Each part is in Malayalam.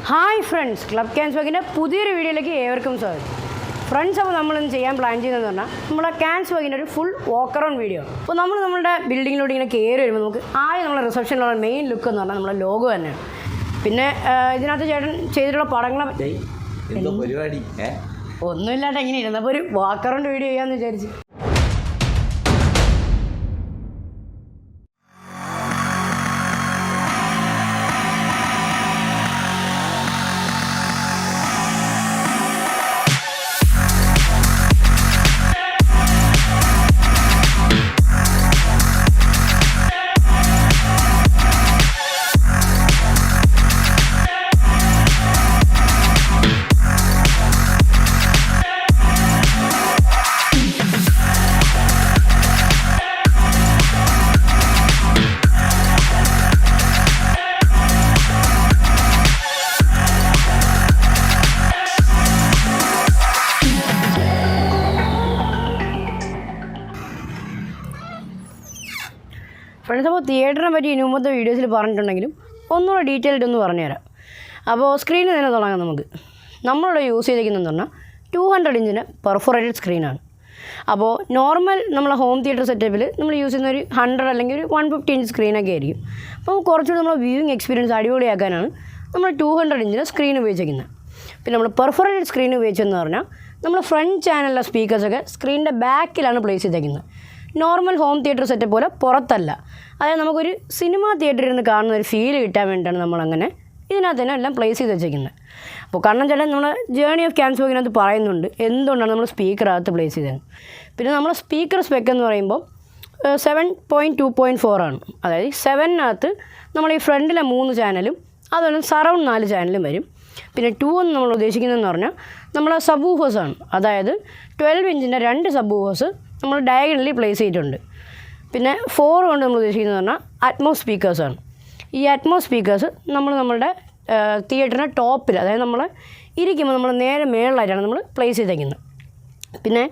ഹായ് ഫ്രണ്ട്സ്, ക്ലബ് ക്യാൻസ് വർക്കിൻ്റെ പുതിയൊരു വീഡിയോയിലേക്ക് ഏവർക്കും സ്വാഗതം. ഫ്രണ്ട്സ്, അപ്പോൾ നമ്മളിന്ന് ചെയ്യാൻ പ്ലാൻ ചെയ്തതെന്ന് പറഞ്ഞാൽ നമ്മുടെ ക്യാൻസ് വർക്കിൻ്റെ ഒരു ഫുൾ വാക്ക് അറൗണ്ട് വീഡിയോ. അപ്പോൾ നമ്മുടെ ബിൽഡിങ്ങിലൂടെ ഇങ്ങനെ കയറി വരുമ്പോൾ നമുക്ക് ആദ്യം നമ്മുടെ റിസപ്ഷനിലുള്ള മെയിൻ ലുക്ക് എന്ന് പറഞ്ഞാൽ നമ്മുടെ ലോഗോ തന്നെയാണ്. പിന്നെ ഇതിനകത്ത് ചേട്ടൻ ചെയ്തിട്ടുള്ള പടങ്ങളെ ഒന്നുമില്ലാണ്ട് എങ്ങനെ ഇരുന്നു. അപ്പോൾ ഒരു വാക്ക് അറൗണ്ട് വീഡിയോ ചെയ്യാമെന്ന് വിചാരിച്ചു. ഫ്രണ്ട്സ്, അപ്പോൾ തിയേറ്ററിനെ പറ്റി ഇനി മുമ്പത്തെ വീഡിയോസിൽ പറഞ്ഞിട്ടുണ്ടെങ്കിലും ഒന്നുകൂടെ ഡീറ്റെയിൽഡ് ഒന്ന് പറഞ്ഞുതരാം. അപ്പോൾ സ്ക്രീനിൽ തന്നെ തുടങ്ങാം. നമ്മളിവിടെ യൂസ് ചെയ്തിരിക്കുന്നതെന്ന് പറഞ്ഞാൽ 200 ഇഞ്ചിൻ്റെ പെർഫോറേറ്റഡ് സ്ക്രീനാണ്. അപ്പോൾ നോർമൽ നമ്മളെ ഹോം തിയേറ്റർ സെറ്റപ്പിൽ നമ്മൾ യൂസ് ചെയ്യുന്ന ഒരു 100 അല്ലെങ്കിൽ ഒരു 150 ഇഞ്ച് സ്ക്രീനൊക്കെ ആയിരിക്കും. അപ്പോൾ കുറച്ചുകൂടി നമ്മൾ വ്യൂയിങ് എക്സ്പീരിയൻസ് അടിപൊളിയാക്കാനാണ് നമ്മൾ 200 ഇഞ്ചിൻ്റെ സ്ക്രീൻ ഉപയോഗിച്ചിരിക്കുന്നത്. പിന്നെ നമ്മൾ പെർഫോറേറ്റഡ് സ്ക്രീൻ ഉപയോഗിച്ചതെന്ന് പറഞ്ഞാൽ നമ്മൾ ഫ്രണ്ട് ചാനലിലെ സ്പീക്കേഴ്സൊക്കെ സ്ക്രീനിൻ്റെ ബാക്കിലാണ് പ്ലേസ് ചെയ്തേക്കുന്നത്. നോർമൽ ഹോം തിയേറ്റർ സെറ്റപ്പ് പോലെ പുറത്തല്ല. അതായത് നമുക്കൊരു സിനിമ തിയേറ്ററിൽ നിന്ന് കാണുന്ന ഒരു ഫീല് കിട്ടാൻ വേണ്ടിയിട്ടാണ് നമ്മളങ്ങനെ ഇതിനകത്ത് തന്നെ എല്ലാം പ്ലേസ് ചെയ്ത് വെച്ചേക്കുന്നത്. അപ്പോൾ കണ്ണൻ ചേട്ടൻ നമ്മൾ ജേർണി ഓഫ് ക്യാൻസ് വർക്കിനകത്ത് പറയുന്നുണ്ട് എന്തുകൊണ്ടാണ് നമ്മൾ സ്പീക്കറകത്ത് പ്ലേസ് ചെയ്തത്. പിന്നെ നമ്മൾ സ്പീക്കർ സ്പെക്ക് എന്ന് പറയുമ്പോൾ 7.2.4 ആണ്. അതായത് 7-നകത്ത് നമ്മൾ ഈ ഫ്രണ്ടിലെ 3 ചാനലും അതുപോലെ സറൗണ്ട് 4 ചാനലും വരും. പിന്നെ 2 എന്ന് നമ്മൾ ഉദ്ദേശിക്കുന്നതെന്ന് പറഞ്ഞാൽ നമ്മളെ സബ് വൂഫേഴ്സാണ്. അതായത് 12 ഇഞ്ചിൻ്റെ 2 സബ് വൂഫേഴ്സ് നമ്മൾ ഡയഗണലി പ്ലേസ് ചെയ്തിട്ടുണ്ട്. പിന്നെ 4 കൊണ്ട് നമ്മൾ ഉദ്ദേശിക്കുന്നത് പറഞ്ഞാൽ അറ്റ്മോസ് സ്പീക്കേഴ്സാണ്. ഈ അറ്റ്മോസ് സ്പീക്കേഴ്സ് നമ്മളുടെ തിയേറ്ററിൻ്റെ ടോപ്പിൽ, അതായത് നമ്മൾ ഇരിക്കുമ്പോൾ നമ്മൾ നേരെ മേളിലായിട്ടാണ് നമ്മൾ പ്ലേസ് ചെയ്തേക്കുന്നത്. പിന്നെ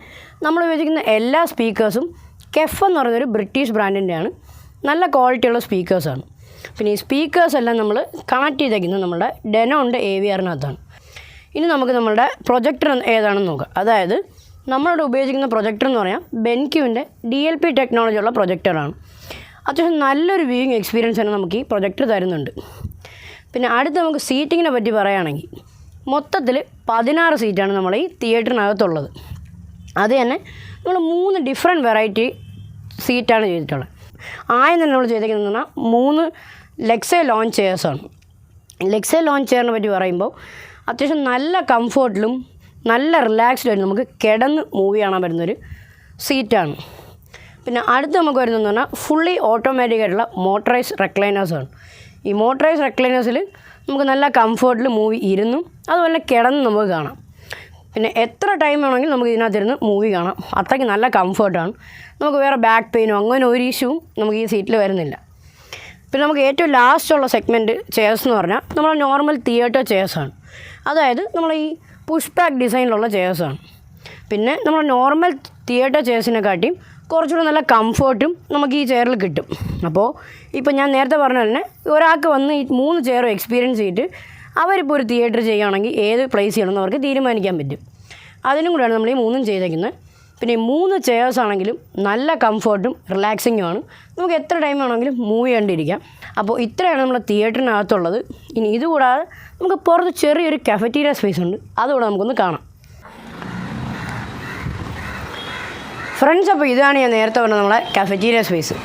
നമ്മൾ ഉപയോഗിക്കുന്ന എല്ലാ സ്പീക്കേഴ്സും കെഫ് എന്ന് പറയുന്നൊരു ബ്രിട്ടീഷ് ബ്രാൻഡിൻ്റെയാണ്. നല്ല ക്വാളിറ്റിയുള്ള സ്പീക്കേഴ്സാണ്. പിന്നെ ഈ സ്പീക്കേഴ്സ് എല്ലാം നമ്മൾ കണക്ട് ചെയ്തേക്കുന്നത് നമ്മുടെ ഡെനോൻ്റെ AVRനകത്താണ്. ഇനി നമുക്ക് നമ്മളുടെ പ്രൊജക്ടർ ഏതാണെന്ന് നോക്കാം. അതായത് നമ്മളിവിടെ ഉപയോഗിക്കുന്ന പ്രൊജക്ടർ എന്ന് പറയാം ബെൻക്യുവിൻ്റെ DLP ടെക്നോളജിയുള്ള പ്രൊജക്ടറാണ്. അത്യാവശ്യം നല്ലൊരു വ്യൂയിങ് എക്സ്പീരിയൻസ് തന്നെ നമുക്ക് ഈ പ്രൊജക്ടർ തരുന്നുണ്ട്. പിന്നെ അടുത്ത് നമുക്ക് സീറ്റിങ്ങിനെ പറ്റി പറയുകയാണെങ്കിൽ മൊത്തത്തിൽ 16 സീറ്റാണ് നമ്മൾ ഈ തിയേറ്ററിനകത്തുള്ളത്. അത് തന്നെ നമ്മൾ 3 ഡിഫറെൻറ്റ് വെറൈറ്റി സീറ്റാണ് ചെയ്തിട്ടുള്ളത്. ആദ്യം തന്നെ നമ്മൾ ചെയ്തേക്കുന്നത് പറഞ്ഞാൽ 3 ലെക്സേ ലോഞ്ച് ചെയർസാണ്. ലെക്സേ ലോഞ്ച് ചെയറിനെ പറ്റി പറയുമ്പോൾ അത്യാവശ്യം നല്ല കംഫോർട്ടിലും നല്ല റിലാക്സ്ഡ് ആയിട്ട് നമുക്ക് കിടന്ന് മൂവി കാണാൻ പറ്റുന്നൊരു സീറ്റാണ്. പിന്നെ അടുത്ത് നമുക്ക് വരുന്നതെന്ന് പറഞ്ഞാൽ ഫുള്ളി ഓട്ടോമാറ്റിക് ആയിട്ടുള്ള മോട്ടറൈസ് റെക്ലൈനേഴ്സാണ്. ഈ മോട്ടറൈസ് റെക്ലൈനേഴ്സിൽ നമുക്ക് നല്ല കംഫോർട്ടിൽ മൂവി ഇരുന്നും അതുപോലെ കിടന്ന് നമുക്ക് കാണാം. പിന്നെ എത്ര ടൈം വേണമെങ്കിലും നമുക്ക് ഇതിനകത്തിരുന്ന് മൂവി കാണാം. അത്രയ്ക്ക് നല്ല കംഫോർട്ടാണ്. നമുക്ക് വേറെ ബാക്ക് പെയിനോ അങ്ങനെ ഒരു ഇഷ്യൂവും നമുക്ക് ഈ സീറ്റിൽ വരുന്നില്ല. പിന്നെ നമുക്ക് ഏറ്റവും ലാസ്റ്റുള്ള സെഗ്മെൻറ്റ് ചെയർസ് എന്ന് പറഞ്ഞാൽ നമ്മൾ നോർമൽ തിയേറ്റർ ചെയർസാണ്. അതായത് നമ്മൾ ഈ പുഷ് ബാക്ക് ഡിസൈനിലുള്ള ചെയർസാണ്. പിന്നെ നമ്മൾ നോർമൽ തിയേറ്റർ ചെയർസിനെക്കാട്ടിയും കുറച്ചുകൂടി നല്ല കംഫോർട്ടും നമുക്ക് ഈ ചെയറിൽ കിട്ടും. അപ്പോൾ ഇപ്പോൾ ഞാൻ നേരത്തെ പറഞ്ഞ തന്നെ ഒരാൾക്ക് വന്ന് ഈ 3 ചെയറും എക്സ്പീരിയൻസ് ചെയ്തിട്ട് അവരിപ്പോൾ ഒരു തിയേറ്റർ ചെയ്യുകയാണെങ്കിൽ ഏത് പ്ലേസ് ചെയ്യണമെന്ന് അവർക്ക് തീരുമാനിക്കാൻ പറ്റും. അതിനും കൂടെയാണ് നമ്മൾ ഈ 3 ചെയ്തേക്കുന്നത്. പിന്നെ ഈ 3 ചെയർസ് ആണെങ്കിലും നല്ല കംഫോർട്ടും റിലാക്സിങ്ങുമാണ്. നമുക്ക് എത്ര ടൈം വേണമെങ്കിലും മൂവി കണ്ടിരിക്കാം. അപ്പോൾ ഇത്രയാണ് നമ്മൾ തിയേറ്ററിനകത്തുള്ളത്. ഇനി ഇതുകൂടാതെ നമുക്ക് പുറത്ത് ചെറിയൊരു കഫറ്റീരിയ സ്പേസ് ഉണ്ട്, അതുകൂടെ നമുക്കൊന്ന് കാണാം. ഫ്രണ്ട്സ്, അപ്പോൾ ഇതാണ് ഞാൻ നേരത്തെ പറഞ്ഞത് നമ്മളെ കഫറ്റീരിയ സ്പേസ്.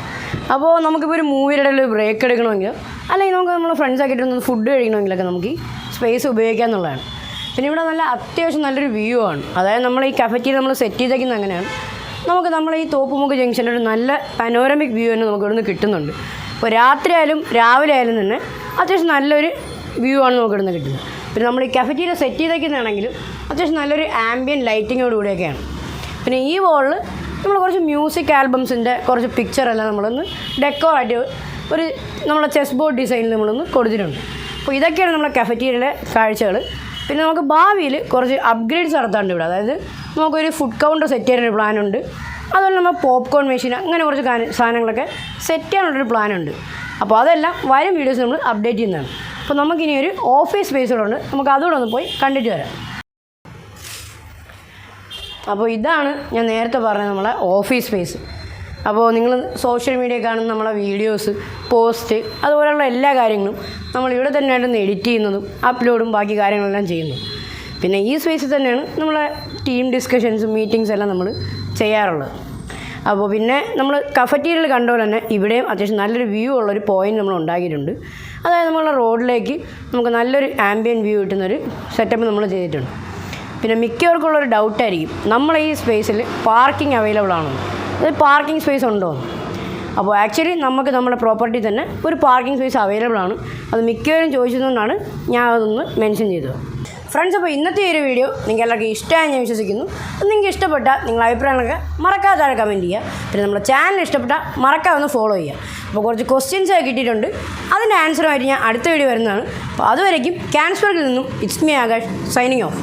അപ്പോൾ നമുക്കിപ്പോൾ ഒരു മൂവിയുടെ ഇടയിൽ ഒരു ബ്രേക്ക് എടുക്കണമെങ്കിലോ അല്ലെങ്കിൽ നമുക്ക് നമ്മളെ ഫ്രണ്ട്സാക്കിയിട്ട് ഒന്ന് ഫുഡ് കഴിക്കണമെങ്കിലൊക്കെ നമുക്ക് ഈ സ്പേസ് ഉപയോഗിക്കാമെന്നുള്ളതാണ്. പിന്നെ ഇവിടെ നല്ല അത്യാവശ്യം നല്ലൊരു വ്യൂ ആണ്. അതായത് നമ്മൾ ഈ കഫറ്റീരിയ നമ്മൾ സെറ്റ് ചെയ്തേക്കുന്നത് അങ്ങനെയാണ്. നമുക്ക് നമ്മൾ ഈ തോപ്പുമുക്ക് ജംഗ്ഷനിൽ ഒരു നല്ല പനോരമിക് വ്യൂ തന്നെ നമുക്ക് ഇവിടുന്ന് കിട്ടുന്നുണ്ട്. ഇപ്പോൾ രാത്രി ആയാലും രാവിലെ ആയാലും തന്നെ അത്യാവശ്യം നല്ലൊരു വ്യൂ ആണ് നമുക്ക് ഇവിടുന്ന് കിട്ടുന്നത്. പിന്നെ നമ്മൾ ഈ കഫറ്റീരിയ സെറ്റ് ചെയ്തേക്കുന്നതാണെങ്കിലും അത്യാവശ്യം നല്ലൊരു ആംബിയൻ ലൈറ്റിങ്ങോടുകൂടിയൊക്കെയാണ്. പിന്നെ ഈ വോളിൽ നമ്മൾ കുറച്ച് മ്യൂസിക് ആൽബംസിൻ്റെ കുറച്ച് പിക്ചറെല്ലാം നമ്മളൊന്ന് ഡെക്കോറായിട്ട് ഒരു നമ്മളെ ചെസ് ബോർഡ് ഡിസൈനിൽ നമ്മളൊന്ന് കൊടുത്തിട്ടുണ്ട്. അപ്പോൾ ഇതൊക്കെയാണ് നമ്മളെ കഫറ്റീരിയയിലെ കാഴ്ചകൾ. പിന്നെ നമുക്ക് ഭാവിയിൽ കുറച്ച് അപ്ഗ്രേഡ്സ് നടത്താറുണ്ട് ഇവിടെ. അതായത് നമുക്കൊരു ഫുഡ് കൗണ്ടർ സെറ്റ് ചെയ്യാനൊരു പ്ലാനുണ്ട്. അതുപോലെ നമ്മൾ പോപ്കോൺ മെഷീൻ അങ്ങനെ കുറച്ച് സാധനങ്ങളൊക്കെ സെറ്റ് ചെയ്യാനുള്ളൊരു പ്ലാനുണ്ട്. അപ്പോൾ അതെല്ലാം വരും വീഡിയോസ് നമ്മൾ അപ്ഡേറ്റ് ചെയ്യുന്നതാണ്. അപ്പോൾ നമുക്കിനി ഒരു ഓഫീസ് സ്പേസുകളുണ്ട്, നമുക്ക് അതുകൂടെ ഒന്ന് പോയി കണ്ടിട്ട് വരാം. അപ്പോൾ ഇതാണ് ഞാൻ നേരത്തെ പറഞ്ഞ നമ്മളെ ഓഫീസ് സ്പേസ്. അപ്പോൾ നിങ്ങൾ സോഷ്യൽ മീഡിയ കാണുന്ന നമ്മളെ വീഡിയോസ്, പോസ്റ്റ്, അതുപോലെയുള്ള എല്ലാ കാര്യങ്ങളും നമ്മൾ ഇവിടെ തന്നെയായിട്ടൊന്ന് എഡിറ്റ് ചെയ്യുന്നതും അപ്ലോഡും ബാക്കി കാര്യങ്ങളെല്ലാം ചെയ്യുന്നു. പിന്നെ ഈ സ്പേസിൽ തന്നെയാണ് നമ്മളെ ടീം ഡിസ്കഷൻസും മീറ്റിങ്സ് എല്ലാം നമ്മൾ ചെയ്യാറുള്ളത്. അപ്പോൾ പിന്നെ നമ്മൾ കഫറ്റീരിയൽ കണ്ട പോലെ തന്നെ ഇവിടെയും അത്യാവശ്യം നല്ലൊരു വ്യൂ ഉള്ളൊരു പോയിൻറ്റ് നമ്മൾ ഉണ്ടാക്കിയിട്ടുണ്ട്. അതായത് നമ്മളുടെ റോഡിലേക്ക് നമുക്ക് നല്ലൊരു ആംബിയൻ വ്യൂ കിട്ടുന്നൊരു സെറ്റപ്പ് നമ്മൾ ചെയ്തിട്ടുണ്ട്. പിന്നെ മിക്കവർക്കുള്ളൊരു ഡൗട്ടായിരിക്കും നമ്മൾ ഈ സ്പേസിൽ പാർക്കിംഗ് അവൈലബിൾ ആണോ, അതായത് പാർക്കിംഗ് സ്പേസ് ഉണ്ടോ എന്ന്. അപ്പോൾ ആക്ച്വലി നമുക്ക് നമ്മുടെ പ്രോപ്പർട്ടി തന്നെ ഒരു പാർക്കിംഗ് സ്പേസ് അവൈലബിൾ ആണ്. അത് മിക്കവരും ചോദിച്ചതുകൊണ്ടാണ് ഞാൻ അതൊന്ന് മെൻഷൻ ചെയ്തത്. ഫ്രണ്ട്സ്, അപ്പോൾ ഇന്നത്തെ ഒരു വീഡിയോ നിങ്ങൾക്ക് എല്ലാവർക്കും ഇഷ്ടമായി ഞാൻ വിശ്വസിക്കുന്നു. നിങ്ങൾക്ക് ഇഷ്ടപ്പെട്ടാൽ നിങ്ങളുടെ അഭിപ്രായങ്ങളൊക്കെ മറക്കാതെ താഴെ കമൻറ്റ് ചെയ്യുക. പിന്നെ നമ്മുടെ ചാനൽ ഇഷ്ടപ്പെട്ടാൽ മറക്കാതെ ഒന്ന് ഫോളോ ചെയ്യുക. അപ്പോൾ കുറച്ച് ക്വസ്റ്റ്യൻസ് കിട്ടിയിട്ടുണ്ട്, അതിൻ്റെ ആൻസറുമായിട്ട് ഞാൻ അടുത്ത വീഡിയോ വരുന്നതാണ്. അപ്പോൾ അതുവരേക്കും ക്യാൻസ്ബർഗിൽ നിന്നും it's me Akash signing off.